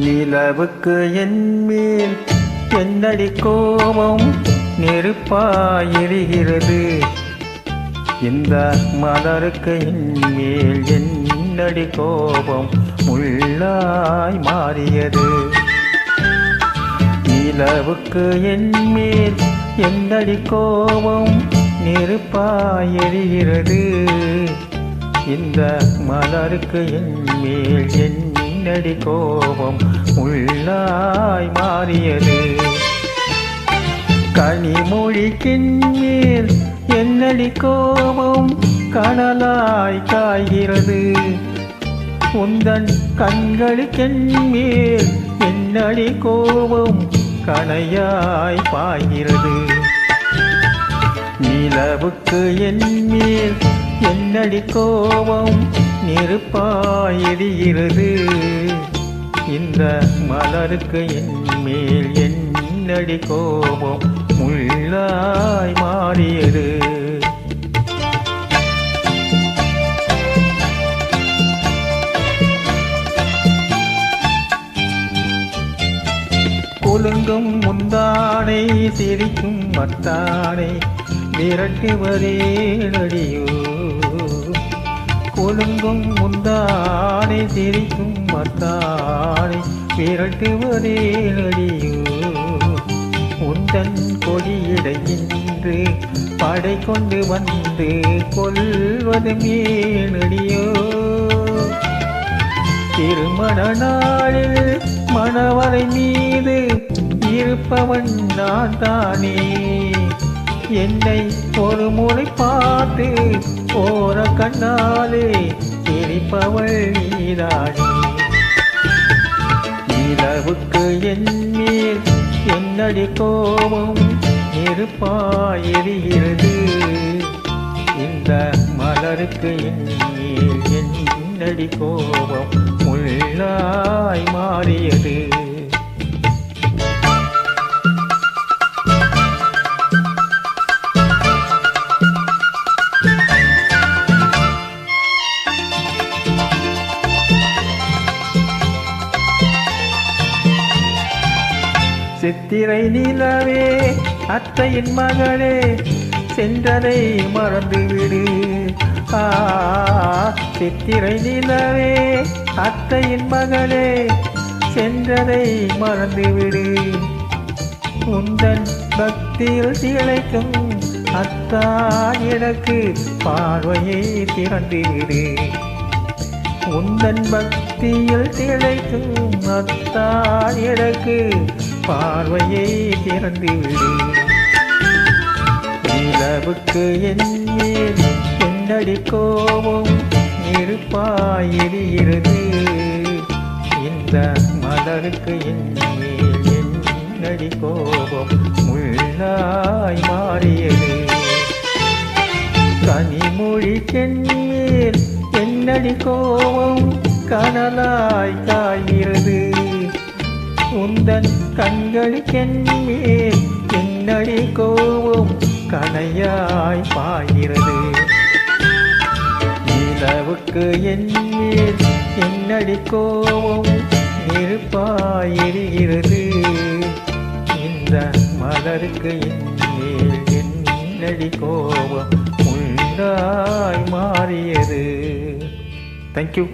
நிலவுக்கு என் மேல் என்னடி கோபம் நெருப்பாயிருகிறது. இந்த மலருக்கு என் மேல் என்னடி கோபம் முள்ளாய் மாறியது. நிலவுக்கு என் மேல் என்னடி கோபம் நெருப்பாயிருகிறது. இந்த மலருக்கு என் மேல் என்னடி கோபம் முள்ளாய் மாறியது. கனிமொழிக்கின் மேல் என்னடி கோபம் கனலாய் காய்கிறது. உந்தன் கண்களுக்கென் மேல் என்னடி கோபம் கனையாய் பாய்கிறது. நிலவுக்கு என் மேல் என்னடி கோபம் நெருப்பாயிருகிறது. இந்த மலருக்கு என் மேல் என்னடி கோபம் முள்ளாய் மாறியது. குலுங்கும் முந்தானை சிரிக்கும் மத்தானை விரட்டுவதே நடியோ. குலுங்கும் முந்தானை சிரிக்கும் மத்தானை விரட்டுவதே நடியோ. உந்தன் கொடியிடையின்று படை கொண்டு வந்து கொல்வது மேனடியோ. திருமண நாளில் மணவரை மீது இருப்பவன் நான் தானே. என்னை ஒரு முறை பார்த்து போற கண்ணாலே சிரிப்பவள் நீதானே. நிலவுக்கு என் மேல் என்னடி கோபம் நெருப்பாயிருகிறது. இந்த மலருக்கு என் மேல் என்னடி கோபம் முள்ளாய் மாறியது. சித்திரை நிலவே அத்தையின் மகளே சென்றதை மறந்துவிடு. சித்திரை நிலவே அத்தையின் மகளே சென்றதை மறந்துவிடு. உந்தன் பக்தியில் திளைக்கும் அத்தா எனக்கு பார்வையை திறந்துவிடு. உந்தன் பக்தியில் திளைக்கும் அத்தா எனக்கு பார்வையை திறந்துவிடு. நிலவுக்கு என் மேல் என்னடி கோபம் நெருப்பாயிருகிறது. இந்த மலருக்கு என் மேல் என்னடி கோபம் முள்ளாய் மாறியது. கனிமொழிக்கென் மேல் என்னடி கோபம் கனலாய் காய்கிறது. உந்தன் கண்களுக்கென் மேல் என்னடி கோபம் கனையாய் பாய்கிறது. நிலவுக்கு என் மேல் என்னடி கோபம் நெருப்பாயிருகிறது. இந்த மலருக்கு என் மேல் என்னடி கோபம் முள்ளாய் மாறியது. தேங்க்யூ.